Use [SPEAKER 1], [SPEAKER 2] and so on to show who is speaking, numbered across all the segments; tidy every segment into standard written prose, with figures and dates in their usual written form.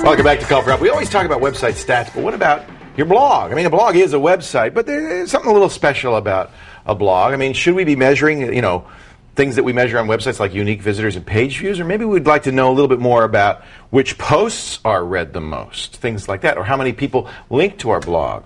[SPEAKER 1] Welcome back to Call for Help. We always talk about website stats, but what about your blog? I mean, a blog is a website, but there's something a little special about a blog. I mean, should we be measuring, things that we measure on websites like unique visitors and page views? Or maybe we'd like to know a little bit more about which posts are read the most, things like that, or how many people link to our blog.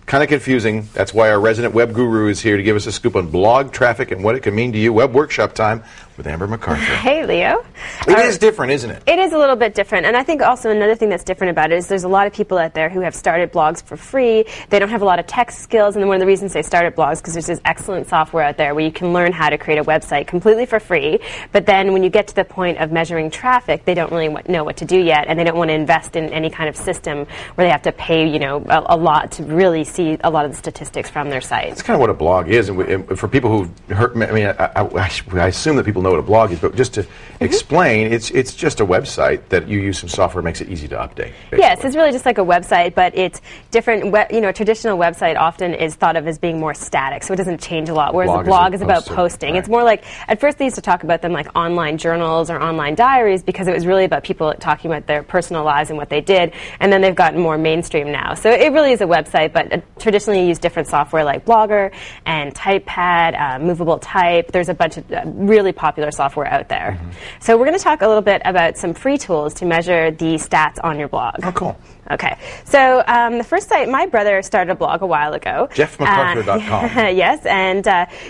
[SPEAKER 1] Kind of confusing. That's why our resident web guru is here to give us a scoop on blog traffic and what it can mean to you. Web Workshop time with Amber MacArthur.
[SPEAKER 2] Hey, Leo.
[SPEAKER 1] It is different, isn't it?
[SPEAKER 2] It is a little bit different. And I think also another thing that's different about it is there's a lot of people out there who have started blogs for free. They don't have a lot of tech skills. And one of the reasons they started blogs because there's this excellent software out there where you can learn how to create a website completely for free. But then when you get to the point of measuring traffic, they don't really know what to do yet. And they don't want to invest in any kind of system where they have to pay, a lot to really see a lot of the statistics from their site.
[SPEAKER 1] That's kind of what a blog is. And for people who heard, I assume that people know what a blog is, but just to explain, it's just a website that you use some software makes it easy to update. Basically.
[SPEAKER 2] Yes, it's really just like a website, but it's different. A traditional website often is thought of as being more static, so it doesn't change a lot, whereas a blog is about posting. Right. It's more like, at first they used to talk about them like online journals or online diaries because it was really about people talking about their personal lives and what they did, and then they've gotten more mainstream now. So it really is a website, but traditionally you use different software like Blogger and TypePad, Movable Type. There's a bunch of really popular software out there. So we're going to talk a little bit about some free tools to measure the stats on your blog.
[SPEAKER 1] Oh, cool.
[SPEAKER 2] Okay. So the first site, my brother started a blog a while ago.
[SPEAKER 1] JeffMacArthur.com.
[SPEAKER 2] Yes, and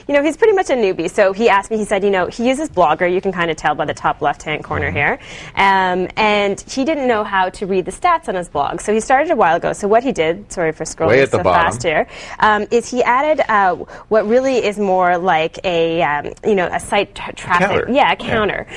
[SPEAKER 2] he's pretty much a newbie. So he asked me, he said, he uses Blogger. You can kind of tell by the top left-hand corner here. And he didn't know how to read the stats on his blog. So he started a while ago. So what he did, sorry for scrolling so fast here, is he added what really is more like a site traffic.
[SPEAKER 1] Counter.
[SPEAKER 2] Yeah, a counter.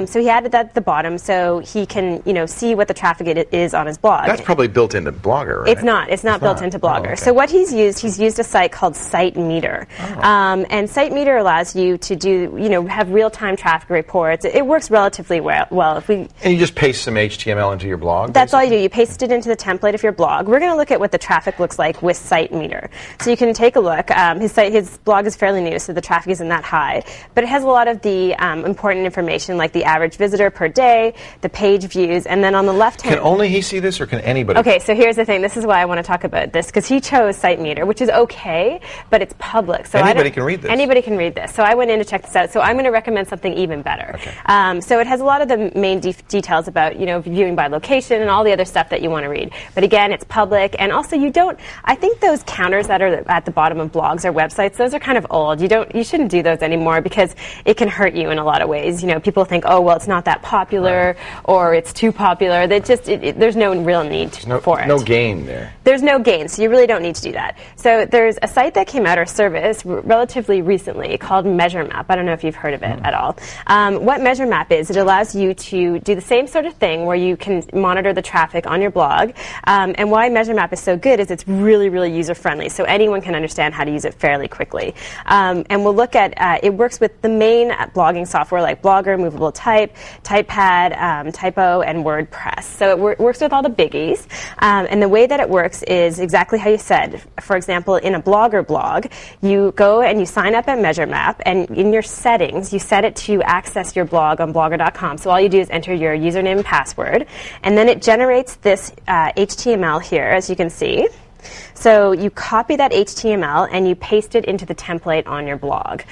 [SPEAKER 2] So he added that at the bottom so he can, see what the traffic is on his blog.
[SPEAKER 1] That's probably built into Blogger, right?
[SPEAKER 2] It's not. It's not built into Blogger.
[SPEAKER 1] Oh, okay.
[SPEAKER 2] So what he's used a site called SiteMeter. And SiteMeter allows you to do, have real-time traffic reports. It works relatively well.
[SPEAKER 1] And you just paste some HTML into your blog?
[SPEAKER 2] That's all you do. You paste it into the template of your blog. We're going to look at what the traffic looks like with SiteMeter. So you can take a look. His blog is fairly new, so the traffic isn't that high. But it has a lot of the important information, like the average visitor per day, the page views, and then on the left-hand...
[SPEAKER 1] Can only he see this, or can anybody?
[SPEAKER 2] Okay, so here's the thing. This is why I want to talk about this, because he chose SiteMeter, which is okay, but it's public. So
[SPEAKER 1] anybody can read this.
[SPEAKER 2] Anybody can read this. So I went in to check this out. So I'm going to recommend something even better.
[SPEAKER 1] Okay.
[SPEAKER 2] So it has a lot of the main details about, viewing by location and all the other stuff that you want to read. But again, it's public, and also I think those counters that are at the bottom of blogs or websites, those are kind of old. You shouldn't do those anymore because it can hurt you in a lot of ways. People think, oh, well, it's not that popular, or it's too popular. There's no real need for it.
[SPEAKER 1] No gain there.
[SPEAKER 2] There's no gain, so you really don't need to do that. So there's a site that came out, or service, relatively recently called MeasureMap. I don't know if you've heard of it at all. What MeasureMap is, it allows you to do the same sort of thing where you can monitor the traffic on your blog. And why MeasureMap is so good is it's really, really user-friendly, so anyone can understand how to use it fairly quickly. And we'll look at, it works with the main blogging software like Blogger, Movable Type, TypePad, Typo, and WordPress. So it works with all the biggies. And the way that it works is exactly how you said. For example, in a Blogger blog, you go and you sign up at MeasureMap, and in your settings, you set it to access your blog on Blogger.com. So all you do is enter your username and password, and then it generates this HTML here, as you can see. So you copy that HTML and you paste it into the template on your blog.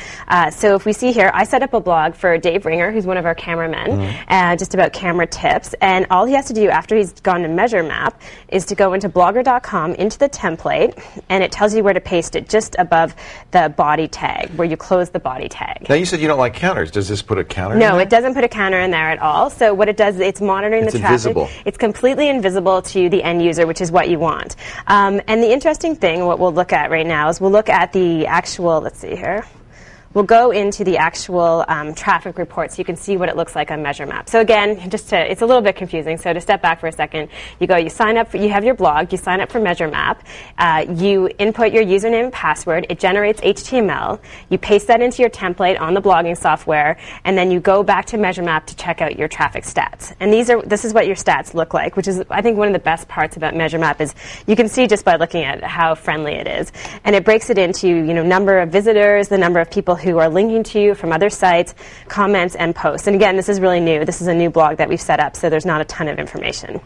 [SPEAKER 2] So if we see here, I set up a blog for Dave Ringer, who's one of our cameramen, just about camera tips. And all he has to do after he's gone to MeasureMap is to go into Blogger.com, into the template, and it tells you where to paste it just above the body tag, where you close the body tag.
[SPEAKER 1] Now, you said you don't like counters. Does this put a counter
[SPEAKER 2] No,
[SPEAKER 1] in there?
[SPEAKER 2] it doesn't put a counter in there at all. So what it does is it's monitoring the traffic.
[SPEAKER 1] Invisible.
[SPEAKER 2] It's completely invisible to the end user, which is what you want. And the interesting thing, what we'll look at right now, is we'll look at the actual, let's see here. We'll go into the actual traffic report so you can see what it looks like on MeasureMap. So again, it's a little bit confusing. So to step back for a second, you sign up, you have your blog, you sign up for MeasureMap, you input your username and password, it generates HTML, you paste that into your template on the blogging software, and then you go back to MeasureMap to check out your traffic stats. And this is what your stats look like, which is, I think, one of the best parts about MeasureMap is you can see just by looking at how friendly it is. And it breaks it into, number of visitors, the number of people who are linking to you from other sites, comments, and posts. And again, this is really new. This is a new blog that we've set up, so there's not a ton of information.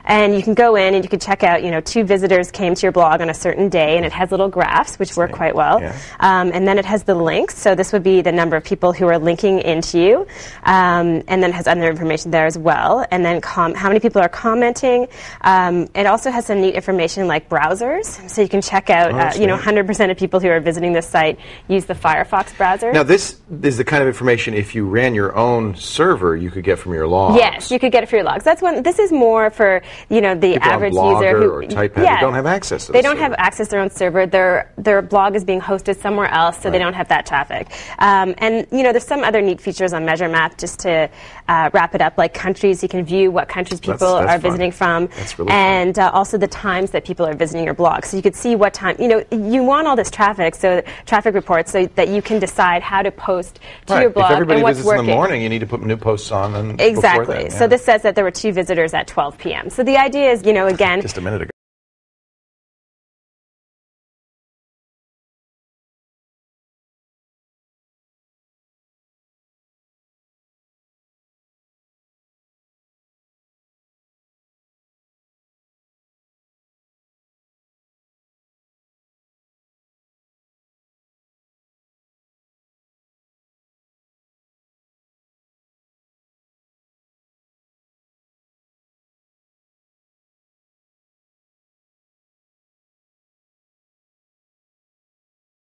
[SPEAKER 2] And you can go in and you can check out, 2 visitors came to your blog on a certain day, and it has little graphs, which work quite well.
[SPEAKER 1] Yeah.
[SPEAKER 2] And then it has the links. So this would be the number of people who are linking into you. And then it has other information there as well. And then how many people are commenting. It also has some neat information like browsers. So you can check out, 100% of people who are visiting this site use the Firefox browser.
[SPEAKER 1] Now, this is the kind of information, if you ran your own server, you could get from your logs.
[SPEAKER 2] Yes, you could get it for your logs. This is more for, the
[SPEAKER 1] People
[SPEAKER 2] average
[SPEAKER 1] on Blogger
[SPEAKER 2] user
[SPEAKER 1] or TypeHead who don't have access to
[SPEAKER 2] They
[SPEAKER 1] the
[SPEAKER 2] don't
[SPEAKER 1] server.
[SPEAKER 2] have access to their own server. Their blog is being hosted somewhere else, so they don't have that traffic. And, there's some other neat features on MeasureMap, just to wrap it up, like countries. You can view what countries people
[SPEAKER 1] That's
[SPEAKER 2] are
[SPEAKER 1] fun.
[SPEAKER 2] visiting from.
[SPEAKER 1] That's really
[SPEAKER 2] and also the times that people are visiting your blog. So you could see what time, you want all this traffic, so traffic reports, so that you can decide how to post to your blog
[SPEAKER 1] If everybody
[SPEAKER 2] and what's
[SPEAKER 1] visits
[SPEAKER 2] working.
[SPEAKER 1] in the morning, you need to put new posts on. And
[SPEAKER 2] Exactly.
[SPEAKER 1] Before then,
[SPEAKER 2] So this says that there were 2 visitors at 12 p.m. So the idea is, again,
[SPEAKER 1] just a minute ago.